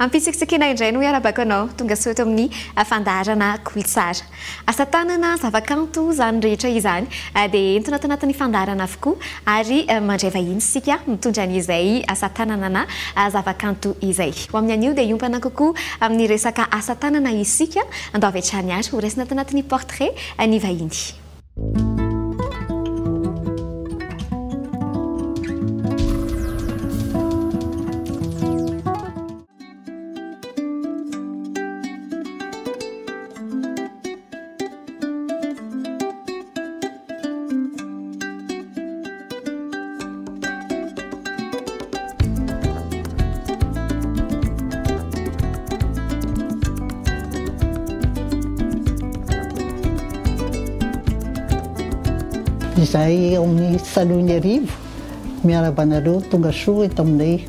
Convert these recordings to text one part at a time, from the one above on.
Ampisiksikina indray no iarabako anao tonga soa eto amin'ny fandaharana kolontsara. Asa tanana zavakanto zany rehetra izany dia entona ato anatin'ny fandaharana avokoa ary mandray vahiny sika mitondra an'izay asa tanana na zavakanto izay. Ho amin'ny anio dia iompana kokoa amin'ny resaka asa tanana isika andao avy hatrany ary ho raisina ato anatin'ny portrait ny vahiny. Izay amin'ny salony arivo miarabanareo tonga soa eto aminay.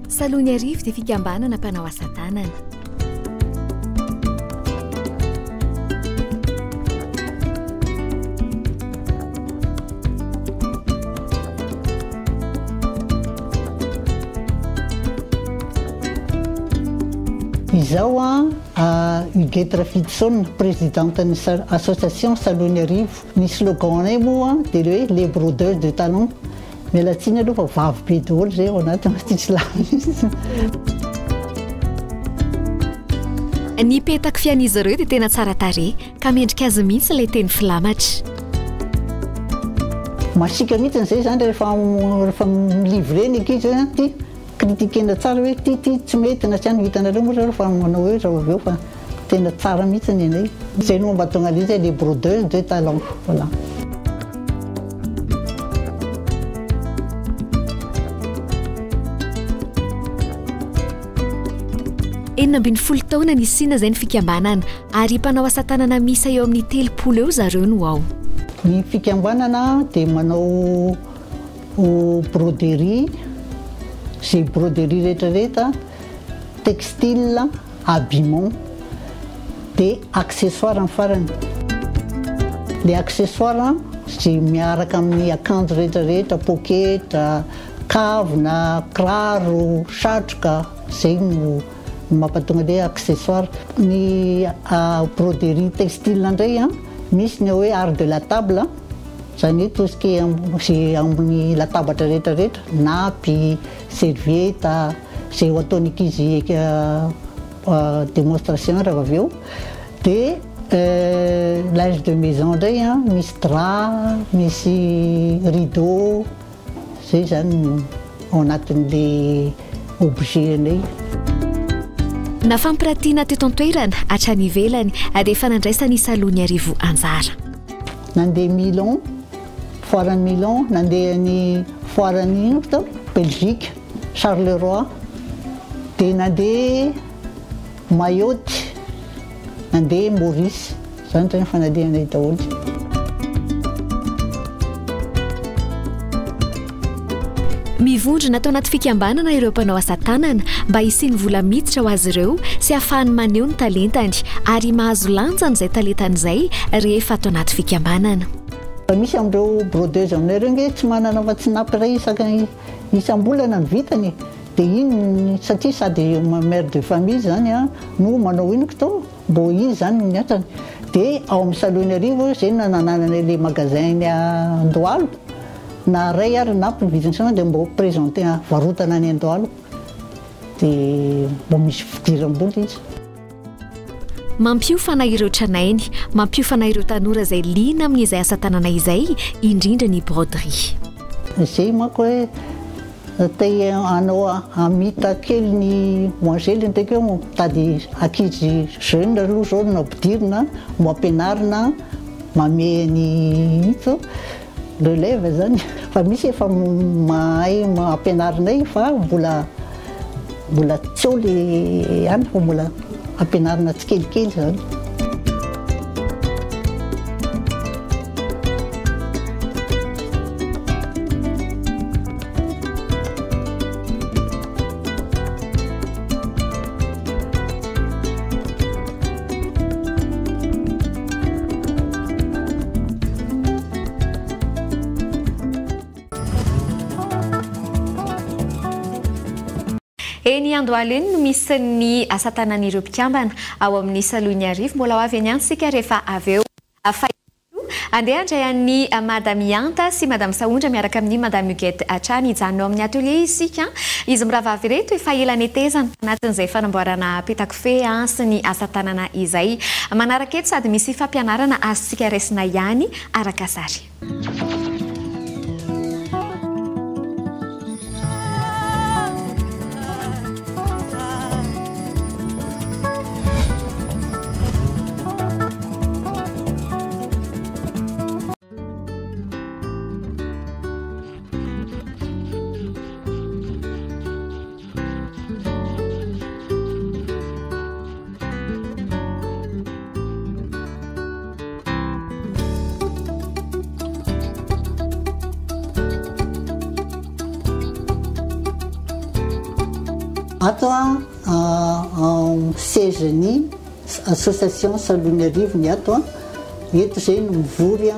Salony arivo dia fikambanana mpanao asa tanana. Izaho Huguette Rafidson, présidente de l'association Salony Arivo. Ny slogan-nay moa dia le hoe les brodeurs de talent. Mialatsiny aloha fa vavy be daholo zay ao anaty Mastislava. Ny petaka fian'izy ireo dia tena tsara tarehy ka mendrika azy mihitsy ilay teny filamatra. Masika mihitsy zay zany rehefa milivre ny ankizy ty kritikena tsara hoe ty tsy mety na tsy any vitanareo moa rehefa manao hoe raha avy eo fa tena tsara mihitsy ny anay. Zay no mba tonga an'izy les brodeurs de talent. Voilà. Enina ambin'ny folo taona ny sina zay ny fikambanana ary mpanao asa tanana misa eo amin'ny 3 eo zareo no ao. Ny fikambanana dia manao broderie, zay broderie rehetrarehetra, textile, habillement dia accessoire amin'ny farany. Le accessoire zay miaraka amin'ny akanjo rehetrarehetra, poketra, kavina, kiraro, satroka, zay no mampatonga le accessoire. Ny broderie textile indray misy ny hoe art de la table, zany hoe tout ce qui est amin'ny latabatra rehetrarehetra, napy, servieta, zay ho ataony ankizy démonstration raha avy eo. Dia linge de maison indray misy drap, misy rideau, zay zany ao anatin'le objet anay. Na fampiratiana teto an-toerana hatrany ivelany dia efa nandraisany Salony Arivo anjara. Nandeha Milan, foirany Milan, nandeha ny foirany Belgique, Charleroi, dia nandeha Mayotte, nandeha Maurice, zany zany fanandehanay daholo. Mivondrona tao anaty fikambanana ireo mpanao asa tanana mba hisiany vola miditra ho azy ireo sy ahafahany maneho ny talentany ary mahazo lanjany izay talentany izay rehefa tao anaty fikambanana. Misy amin'ireo brodeuse aminay ireo nge tsy manana afa-tsinapy iray isam-bolana ny vitany, dia iny satria sady mère de famille zany no manao inoko tao mbo iny zany ny asany. Dia ao amin'ny Salony Arivo zay nanananay le magasin Andohalo na ray ary napy ny vidiny sana dia mbo présenté varotana any Andohalo dia mbo misy fidiram-bola izy. Mampiofana ireo tranainy, mampiofana ireo tanora izay liana amin'izay asa tanana izay, indrindra ny broderie. Zay manko hoe tay anao amita kely ny moangely ntaika hoe mitady ankizy jeune aloha zao na ampidirina mo ampianarina mame ny relève zany. Fa misy efa mahay ampianarinay fa mbola tsy eo le any fa mbola ampianarina tsikelikely zany. eny Andohalo eny no misy ny asa tanan'ireo mpikambana ao amin'ny Saloiny Arivo. Mbola ho avy any antsika rehefa avy eo andeha andrayan'ny Madame Yanta sy Madame Saondra miaraka amin'ny Madame Huguette Atrany hijanona ao amin'ny atelier isika. Izy miravavy reto efa ela netezana anatin'izay fanamboarana petakofehy sy ny asa tanana izay. Manaraka eto sady misy fampianarana azontsika raisina ihany araka sary. Ato siège-ny association Saloiny Arivo ny ato eto zay no mivory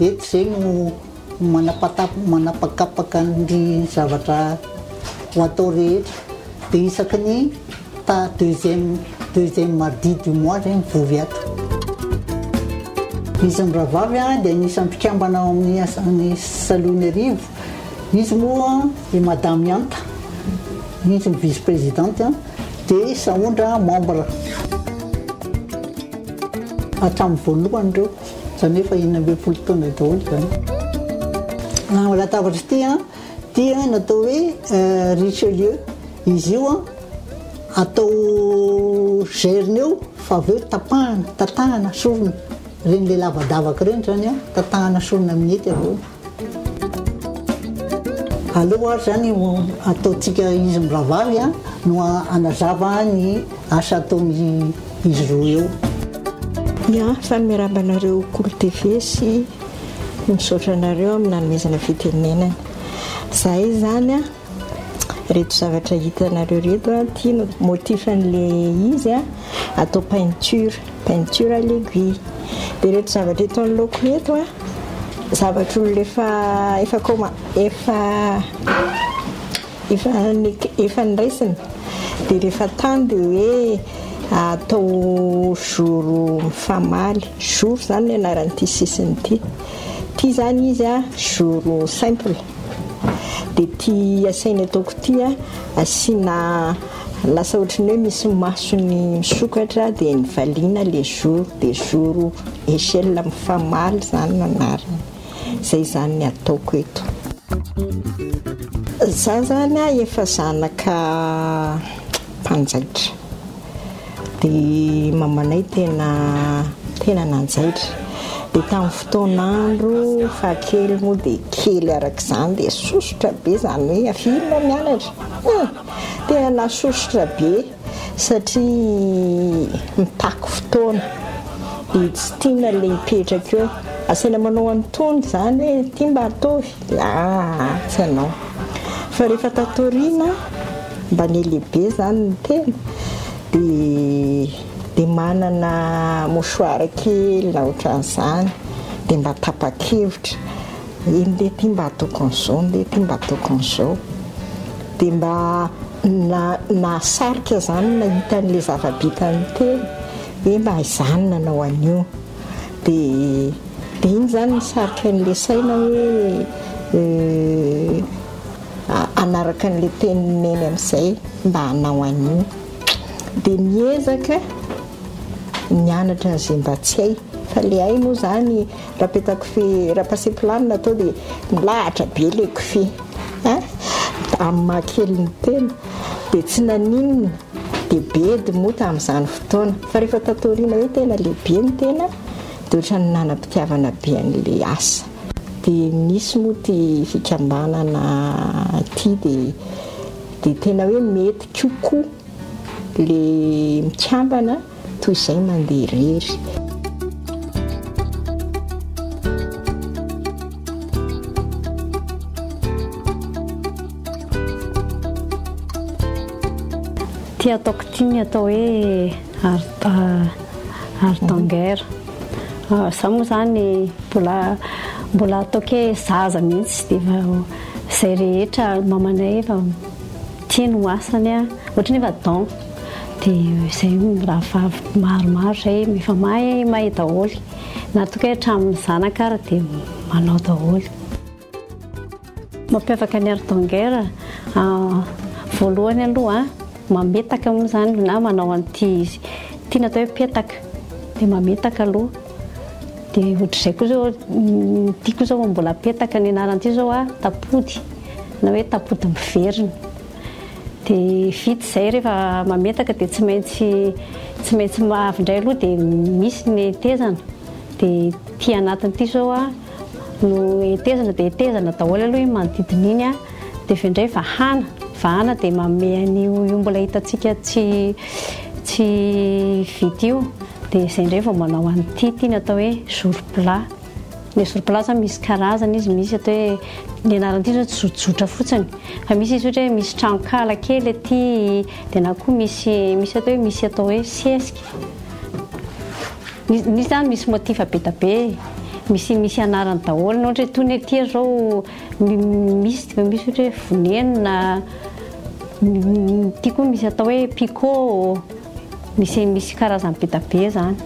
eto zay no manapakapaka ny zavatra ho atao rehetra dia isaky ny deuxième mardi du mois zay mivory ato. Izy miravavy dia anisan'ny mpikambana ao amin'ny Saloiny Arivo. Izy moa i Madame Yanta, izy vice-présidente dia Saondra membre hatramin'ny voalohany ireo zany efa 19 taona daholo zany. Latabatra tia natao hoe Richelieu, izy io atao gerny eo fa avy eo tatahana sorona reny le lavadavaka reny zany tatahana sorona minety avy eo. Aloha zany ataontsika izy miravavy no anazava ny asa ataony izy roa eo. Ya, fa miarabanareo Kolo TV sy misaotra anareo amin'ny nanomezana fitenenana. Zahay zany reto zavatra hitanareo reto tia motifan'le izy atao peinture à l'aiguille. Dia reto zavatra eto loko reto zavatra olona efa niraisina dia rehefa tany dia hoe atao zoro mifamaly. Zoro zany ny anaran'ity sisiny ty zany izy zoro simple. Dia ty asaina ataoko ty asiana lasa ohatrany hoe misy masony misokatra dia nivaliana le zoro dia zoro échelle mifamaly zany nanarany. Zay zany ny ataoko eto. Za zany efa zanaka mpanjaitra dia mamanay tena nanjaitra. Dia tamin'ny fotoanandro fakely moa dia kely arak'izany dia sosotra be zany hoe afilina mianatra. Tena nasosotra be satria mitako fotoana dia tsy tiana le hipetraka eo. Asaina manao an'itony zany hoe ity mba atovy tsy anao. Fa rehefa tatoriana mba nelehibe zany ny tena dia manana mouchoir kely na ohatran'izany dia mba tapa-kevitra iny le ity mba ataoko an'izao le ity mba ataoko an'izao dia mba nasarika zany nahitan'le zava-bitany tena hoe mba izany nanao an'io dia iny zany nisarika n'le saina hoe anaraka n'le tenineny amin'izay mba hanao an'io. Dia miezaka nianatra n'izay mba tsy hay. Fa le hay moa zany raha petakofehy raha passé planina atao dia milahatra be le kofehy amin'ny mahakely ny tena dia tsy naninona dia bedy moa tamin'izany fotoana. Fa rehefa tatoriana hoe tena lehibe ny tena dia ohatrany nanam-pitiavana be an'le asa. Dia nisy moa ty fikambanana ty dia tena hoe mety kokoa le mikambana toy izay mandeha irery. Ty ataoko ty atao hoe art-en-guerre. Za moa zany mbola ataoko hoe zaza mihitsy dia izay rehetra mamanay efa tiany asany a ohatra ny vadan dia izay raha maromaro izay efa mahay daholo na toka hoe hatramin'ny zanaka ary dia manao daholo. Mampiavaka ny hardanger voalohany aloha mametaka moa izany na manao an'ity izy tiana atao hoe petaka dia mametaka aloha dia ohatr'izay koa zao tiako zao mbola petaka ny anaran'ity zao tapody na hoe tapody miverina dia vita izay rehefa mametaka dia tsy maintsy mahavindray aloha dia misy ny tezana dia ty anatin'ity zao no etezana dia etezana daholo aloha iny manodidina iny dia avindray vahana dia manome an'io mbola hitantsika tsy vita io dia izay indray vao manao an'ity tiany atao hoe jour plat. Ny jour plat zany misy karazana izy, misy atao hoe ny anaran'ity zao tsy zotra fotsiny fa misy izy ohatra hoe misy trankala kely aty dia na koa misy atao hoe sesika. Nisy zany misy motif be da be misy anarany daholo ohatra hoe tony aty zao misy ohatra hoe vonenina ty koa misy atao hoe picot misy karazany be da be zany.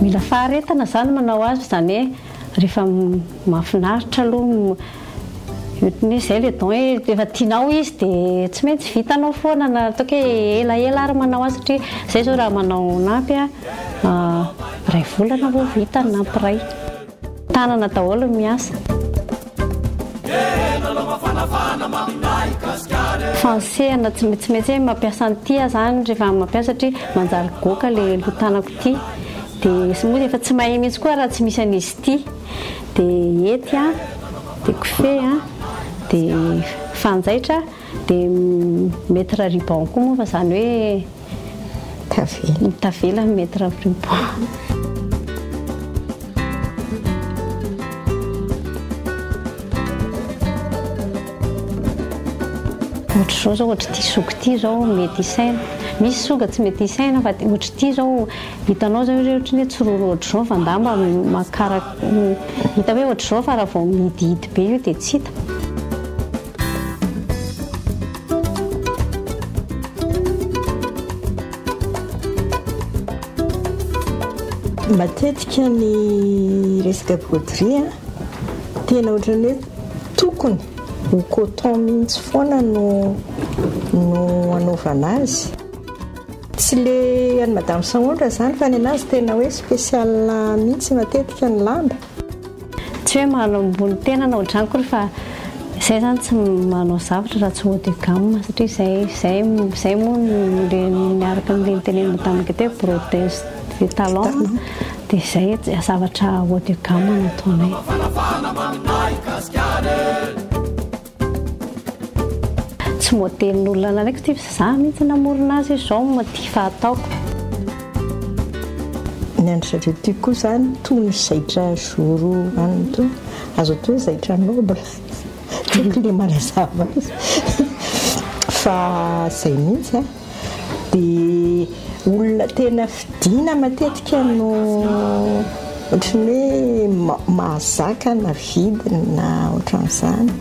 Mila faharetana zany manao azy zany hoe rehefa mahafinaritra aloha ohatran'ny izay le don hoe rehefa tianao izy dia tsy maintsy vitanao foana na ataoko hoe elaela ary manao azy satria izay zao raha manao nampy ray volana vao vita ny nampy ray tanana daholo miasa. Fansehana tsy maintsy hoe mampiasa an'ity zany rehefa mampiasa satria manjary goka le lotanako ity dia sy moa efa tsy mahay mihitsy koa raha tsy misy an'izy ity dia hety dia kofehy dia fanjaitra dia metre ruban koa moa fa zany hoe tavela metre ruban. Ohatr'izao zao ohatra ity soka ity zao mety isaina, misy soka tsy mety isaina fa ohatra ity zao hitanao zao ohatra ny hoe tsororo ohatr'izao fa ndamba hita hoe ohatr'izao fa raha vao mihidihidy be io dia tsy hita. Matetika ny resaka broderie tena ohatrany hoe tokony ho coton mihitsy foana no anaovana azy. Tsy le any madame Sanondra zany fa ny anazy tena hoe spécial mihitsy matetika ny lamba. Tsy hoe manambony tena na ohatrany koa fa izay zany tsy manao zavatra raha tsy haut de gamme satria izay moa niaraka n'ilay teneny madame Gate brodage de talon dia izay zavatra haut de gamme nataonay. Tsy modelin'olona ndraiky ty fa za mihitsy namorona azy izao maty fahataoko. Ny andro zareo ty koa zany toy ny zaitra zoro any to azo atao hoe zaitra noble toko le manazava fa zay mihitsy dia olona tena fidina matetika no ohatrany hoe mahazaka na vidiny na ohatran'izany.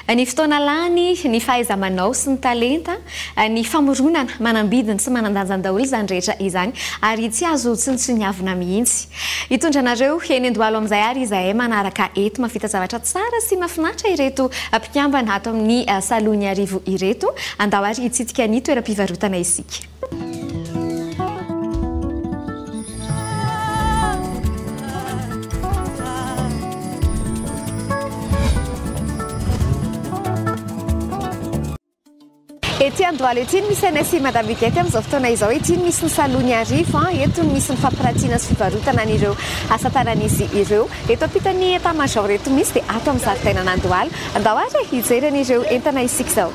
ny fotoana lany ny fahaiza-manao sy ny talenta ny famoronana manambidiny sy manandanjany daholo izany rehetra izany ary tsy azo tsintsiniavina mihitsy hitondranareo eny andohalo amin'izay ary izahay manaraka eto mafita zavatra tsara sy mafinatra ireto mpikambana ato amin'ny salony arivo ireto andao ary hitsitsika ny toeram-pivarotana isika. Ety Andohalo ety misy anay Madame Huguette amin'izao fotoana izao ety misy ny salony arivo eto misy ny fampiratiana sy fivarotana an'ireo asa tanan'izy ireo eto ampitany etat-major eto misy dia ato amin'ny zaridainana Andohalo andao ary hijery an'ireo entana isika izao.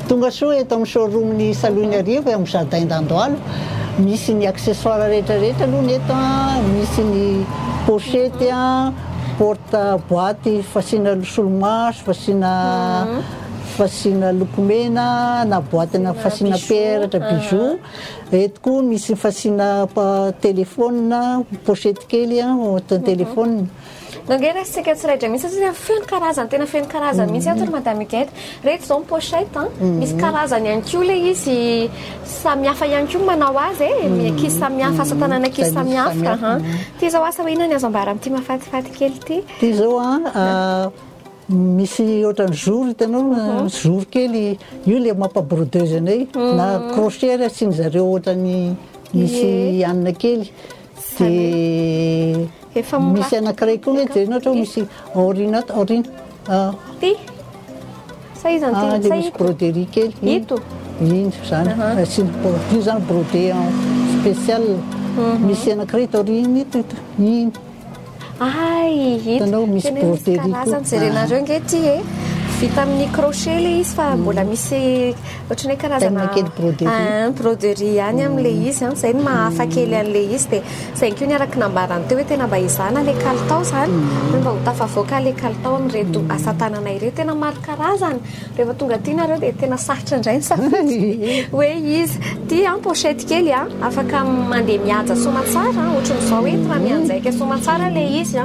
Tonga soa eto amin'ny showroom ny salony arivo amin'ny jardin d'Andohalo misy ny accessoire rehetrarehetra aloha ny eto misy ny pochette porte boîte fasiana solomaso fasiana lokomena na boîte-na fasiana peratra bijou eto koa misy fasiana téléphone pochette kely téléphone. Nangena sika tsiraidra misy satria feno karazany tena feno karazany misy ato Madame Huguette reto zao pochette misy karazany ihany koa le izy samihafa ihany koa manao azy kizy samihafa asa tanana kizy samihafa ty zao asa inona ny azo ambara amin'ity mafatifaty kely ty zao misy ohatrany jour hitanao jour kely io le mampabrodeuse anay na crochet asiany zareo ohatrany misy anina kely dia misy anankiray koa hoe jerena ohatra misy aorina ty sa izany ty misy broderie kely ito ino zany io zany brodé en spécial misy anankiray taorina ito ino hitanao misy broderie koa jerenareo nge ty vita amin'ny crochet le izy fa mbola misy ohatrany hoe karazana broderie ihany amin'le izy izay ny mahafa kely an'le izy dia izay koa ny araka nambarany teo hoe tena mba izana le kalitao zany mba ho tafavoaka le kalitao amin'reto asa tanana ireto tena maro karazany rehefa tonga ty nareo dia tena sarotra indray ny safidy hoe izy ty pochette kely afaka mandeha mihaja somatsara ohatran'izao hoe raha mianjaika somatsara le izy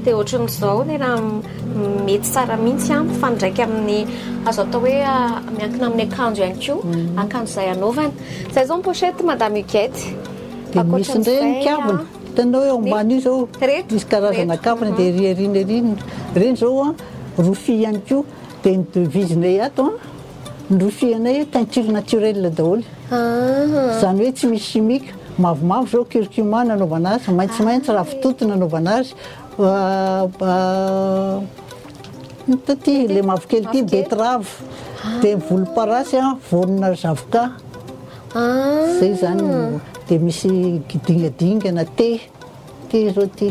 dia ohatran'izao tena mety tsara mihitsy mifandraika amin'ny azo atao hoe miankina amin'ny akanjo ihany koa akanjo izay anaovana izay zao pochette Madame Huguette dia misy indray ny kavina hitanao hoe ambany io zao misy karazana kavina dia rina reny zao rofia ihany koa dia ny devisenay ato ny rofianay teinture naturelle daholo izany hoe tsy misy chimique mavomavo zao curcuma nanaovana azy maitsomaitso ravitoto nanaovana azy ty le mavokely ty betterave dia volomparasy vonina zavoka zay zany dia misy dingadingana te zao ty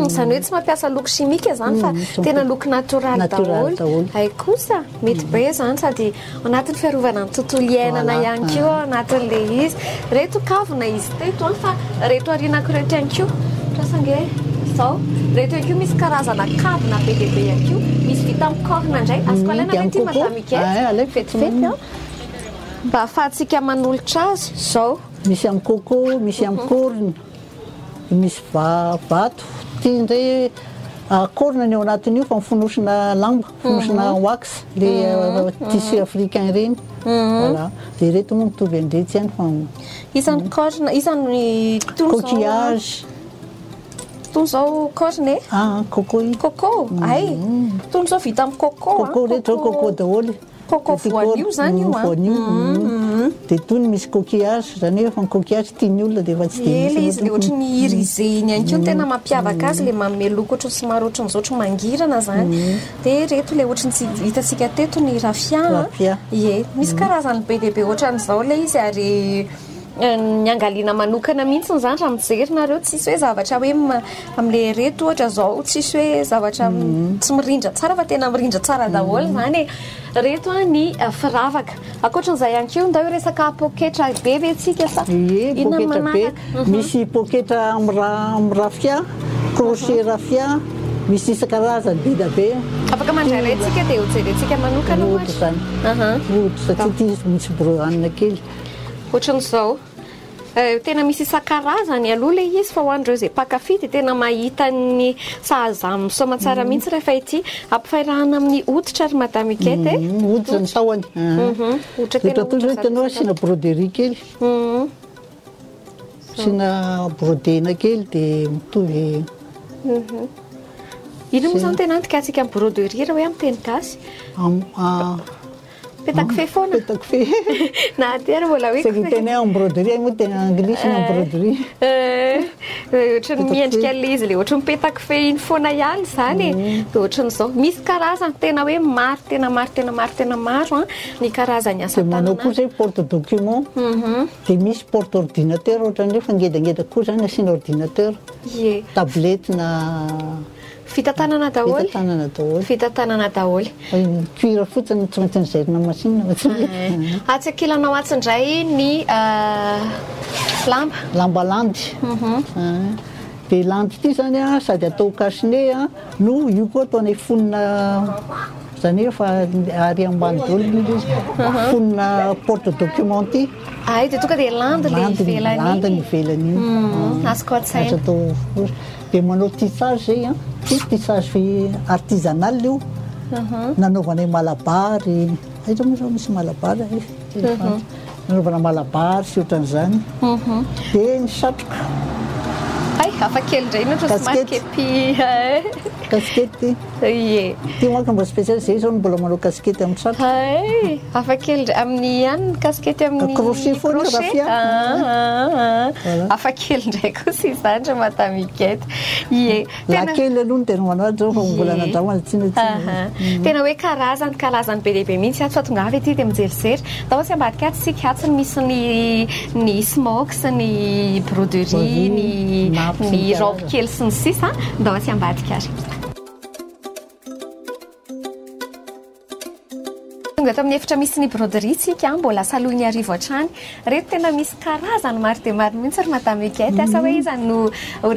izany hoe tsy mampiasa loko chimique zany fa tena loko natoraly daholo ay kosa mety be zany sady anatin'ny fiarovana ny tontolo iainana ihany koa anatin'le izy reto kavina izy teto fa reto arinako reto ihany koa trasange zao reto ihany koa misy karazana kavina be dia be ihany koa misy vita amin'ny corne indray azoko alaina hoe ty Madame Huguette fetifety mba ahafahantsika manolotra azy zao misy amin'ny coco misy amin'ny corne misy vato ty indray corne ny ao anatin'io fa mifonosina lamba fonosina wax le tissu africain reny voilà dia reto moa mitovy andretsy ihany fa isan'ny corne isan'ny coquillage tony zao corne coco ay tony zao vita amin'ny coco reto zao coco daholo coco voanio zany io dia tony misy coquillage zany hoe fa ny coquillage tiany olona dia efa tsy dia izy dia ohatry ny iriseny ihany koa tena mampiavaka azy le manome loko ohatry ny somary ohatry n'izao ohatry mangirana zany dia reto le ohatry ny tsy hitantsika teto ny rafia misy karazany be dia be ohatran'izao le izy ary ny angaliana manokana mihitsy zany raha mijery nareo tsisy hoe zavatra hoe amin'le reto ohatra zao tsisy hoe zavatra tsy mirindra tsara fa tena mirindra tsara daholo zany reto ny firavaka akoatran'izay ihany koa ndao resaka poketra be ve tsika sa poketra be misy poketra amin'ny rafia crochet rafia misy isan-karazany be da be afaka mandray antsika dia hojerentsika manokana ohatra zany ohatra satria ity misy brohanina kely ohatran'izao tena misy isan-karazany aloha le izy fa ho andreo izay mpakafy dia tena mahita ny sahaza misaoma tsara mihitsy rehefa ity ampifairahana amin'ny hoditra ary madame Huguette hoditra ny tahony ohatra tena ohatra hitanao asiana broderie kely asiana brodena kely dia mitovy ino moa zany tena antika antsika amin'ny broderie raha hoe amin'ny teny gasy pétac-fé foana pétac-fé na aty ary mbola hoe c'est tena en broderie moa tena anglisy en broderie ohatra ny miendrika le izy le ohatra ny pétac-fé iny foana ihany zany dia ohatran'izao misy karazany tena hoe maro tena maro ny karazany asa tanana manao koa zay porte document dia misy porte ordinateur ohatrany hoe fa ngedangeda koa zany asiana ordinateur tablette na fitantanana daholo cuir fotsiny tsy maintsy nizairina machine atsakilanao atsyndray ny lamba landy dia landy ity zany sady atao cache-nez no io koa ataonay fonina zany hoe fa ary ambany daholo izy fonina porte document ity dia tonga dia landy le ivelany ivelany azo dia manao tissage zay tissage artisanal io nanaovanay malabary aiza moa zao misy malabary nanaovana malabary sy ohatran'izany dia ny satroka hafa kely indray nohatra somary kepi kaskety ty moaka mba spécialisé zao mbola manao kaskety amin'ny satroka hafa kely indray amin'ny ihany kaskety amin'ny crochet foana rafia hafa kely indray koa sy izany ra madame Huguette lakely aloha no tena manao zao fa mbola nandrahoana tena hoe karazany be lehibe mihitsy ato fa tonga avy ety dia mijerijery dao tsy ambadika aty sika atsy misy ny smox ny broderie ny robe kely sy ny sisa ndao aty ambadika ary tonga eto amin'ny efitra misy ny broderie tsika mbola salohiny arivo hatrany reto tena misy karazany maro dia maro mihitsy ry madame Huguette asa hoe izany no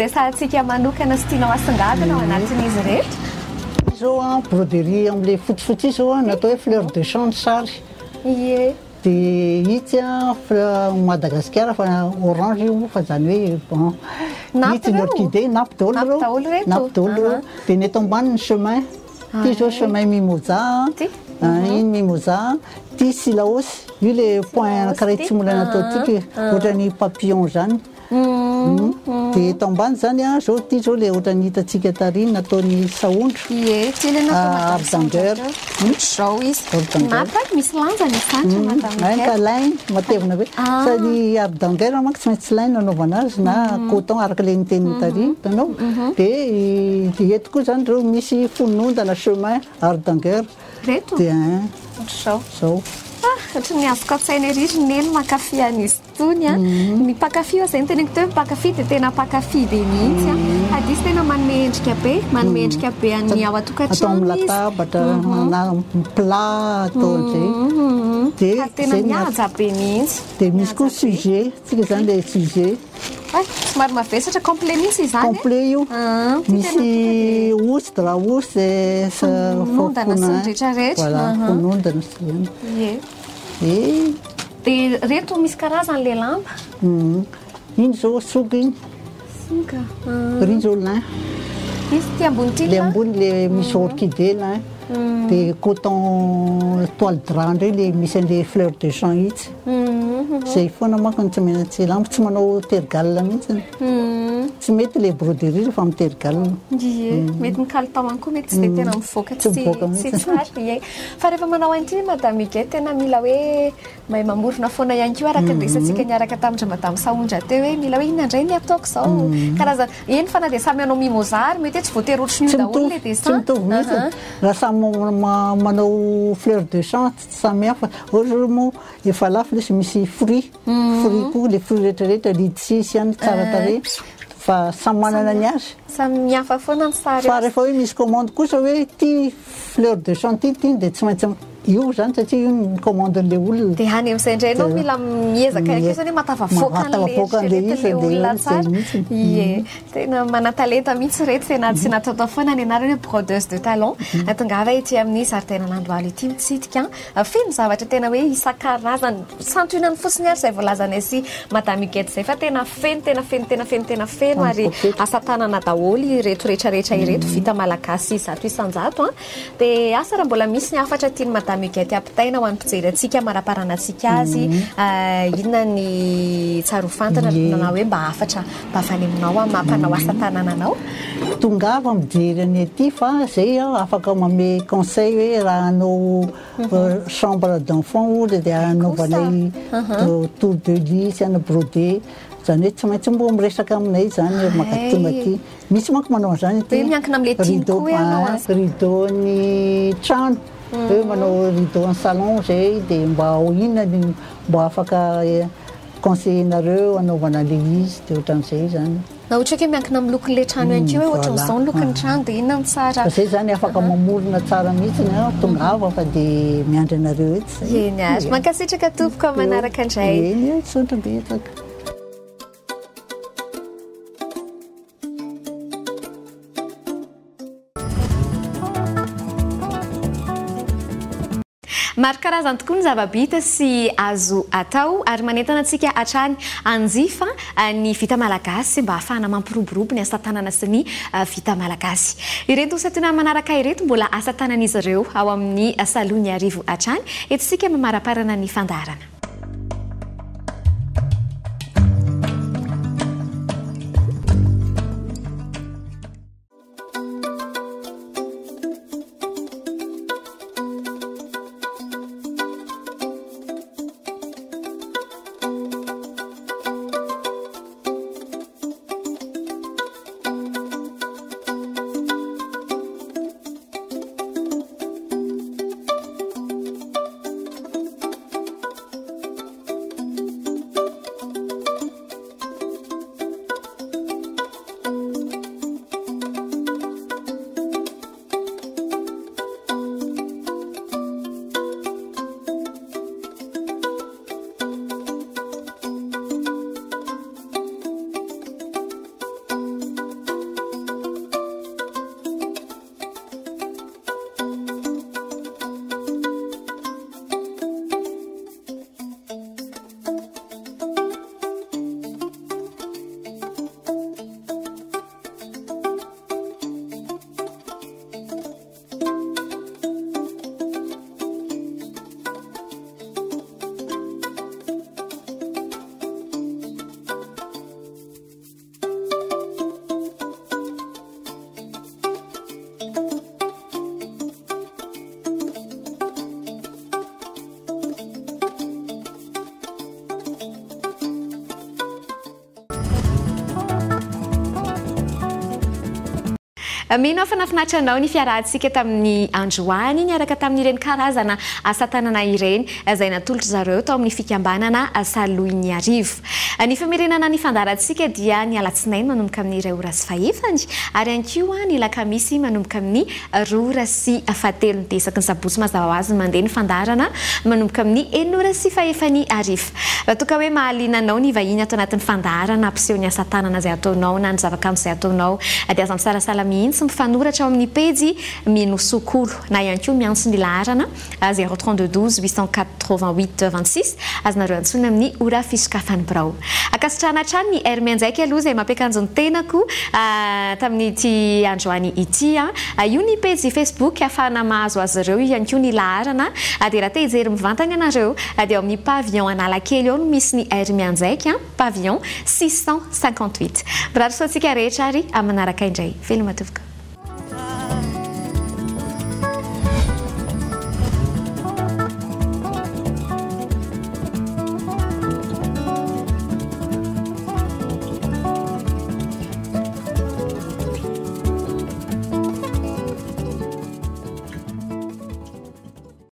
resantsika manokana sy tianao asongadina ao anatin'izy rehetra zao broderie amin'le fotsifotsy izy zao natao hoe fleur de champ ny sary dia itsy Madagasikara fa orange io fa zany hoe bon itsy ny orchidée napy daholo reo dia ny eto ambany ny chemin ty zao chemin mimosa iny mimosa ty silaosy io le point anankiray tsimolana atao tiky ohatrany papillon zany dia eto ambany zany zao ty zao le ohatrany hitatsika tariny nataony saondro ardanger zao izy napa misy lanjany kalin matevina be sady ardanger manko tsy maintsy lain nanaovana azy na coton araka le niteny tariny tanao dia eto koa zany reo misy fonondana chemin ardanger reto zao ohatra ny azoko atsaina ery neny makafy an'izy tony ny mpakafy zay niteneko teo mpakafy dia tena mpakafy be mihitsy hadisy tena manome endrika be any ao atokantrano atao amin'ny latabatra na plat atao an'izay dia tena mihaja be mihitsy dia misy koa sujet tsika zany le sujet somary mavesatra complet mihitsy izany complet io misy osy dra osy fonondana sy ny rehetrarehetra fonondana sy zany dia reto misy karazany le lamba iny zao soka iny rizolin izy ty ambony ty le ambony le misy orchidée lin dia coton toile drap ndray le misy an'le fleur de champ itsy zay foana manko tsy maintsy lamba tsy manao tergal mihitsy tsy mety le broderie rehefa amin'ny tergal mety mikalitao any koa mety tsy dia tena mivoaka tsy tsara fa rehefa manao an'ity madame Huguette tena mila hoe mahay mamorona foana ihany koa araka ny resantsika niaraka tamindra madame Saondra teo hoe mila hoe ina indray ny ataoko zao karazana eny fa na dia samy anao mimozary mety hoe tsy voatery ohatry ny io daholo le dessin tsy mitovy mihitsy raha samy manao fleur de champ samy hafa ohatra moa efa lafo lesy misy fruit koa le fruit rehetrarehetra lidisy ihany tsara tare fa samy manana ny azy samy hafa foana ny sary fa rehefa hoe misy commande kosa hoe ty fleur de chantilly ty dia tsy maintsy io zany satria io ny commanden'le olona dia any amin'izay indray ianao mila miezaka akesany hoe matavavoaka an'le olona tsara ie tena mana-talenta mihitsy reto tena tsy nataotao foana ny anarany hoe brodeuse de talon tongava ity amin'ny zaridainan'Andohalo ity mitsidika feno zavatra tena hoe isan-karazany santionany fotsiny ary izay voalazana sy madame Huguette zay fa tena feno ary asa tanana daholo reto rehetrarehetra ireto vita malagasy zato isan-jato dia asa raha mbola misy ny afatra tiany madame Huguette ampitaina ho an'ny mpijery antsika maraparana antsika azy inona ny tsaro fantana nanao hoe mba afatra mba avany aminao mampanao asa tanananao tongava mijery any aty fa zay afaka mame conseil hoe raha anao chambre d'enfant ohatra dia anaovanay tour de lit sy ana brodé zany hoe tsy maintsy mbo miresaka aminay zany makatonga aty misy manko manao an'izany ty miankina amin'le rideau ny trano hoe manao rideau en salon zay dia mba ho inona mba afaka conseillenareo anaovana le izy dia ohatran'izay zany na ohatra hoe miankina amin'ny lokon'le trano ihany koa hoe ohatran'izao ny lokon'ny trano dia inona ny tsara zay zany afaka mamorona tsara mihitsy tongava fa dia miandry anareo ety eny ary mankasitraka tompoko manaraka indray eny sotra betsaka maro karazany tokoa ny zava-bita sy azo atao ary manentana antsika hatrany anjifa ny vita malagasy mba ahafahana mampiroborobo ny asa tanana sy ny vita malagasy ireto satona manaraka ireto mbola asa tanan'izy ireo ao amin'ny salony arivo hatrany eto sika mamaraparana ny fandarana mino fanafinatra anao ny fiarahantsika tamin'ny androany niaraka tamin'ireny karazana asa tanana ireny izay natolotra zareo tao amin'ny fikambanana Saloiny Arivo. Ny famerenana ny fandarantsika dia ny alatsinainy manomboka amin'ny 2 ora sy 5 ary ankiwa ny lakamisy manomboka amin'ny 2 ora sy 7 desaky ny sabotsy mazava ho azy mandeha ny fandarana manomboka amin'ny 1 ora sy 5 arivo. Toka hoe mahalinanao ny vahiny ato anatin'ny fandarana ampiseho ny asa tanana izay ataonao na ny zavakanto izay ataonao dia aza misarasala mihitsy mifanoratra ao amin'ny pejy Mino Sokolo na ihany koa miantso ny laharana 032 888 26 azonareo antsona amin'ny ora fisokafany birao. Akasitrana hatrany ny Hermé Njaika aloha izay mampiakanjo ny tenako tamin'ity androany ity io ny pejy Facebook ahafahana mahazo azy ireo ihany koa ny laharana dia raha te hijery mivantana ianareo dia ao amin'ny pavillon Analakely eo no misy ny Hermé Njaika pavillon 658. Mirarosoantsika rehetra ary manaraka indray veloma tovoka.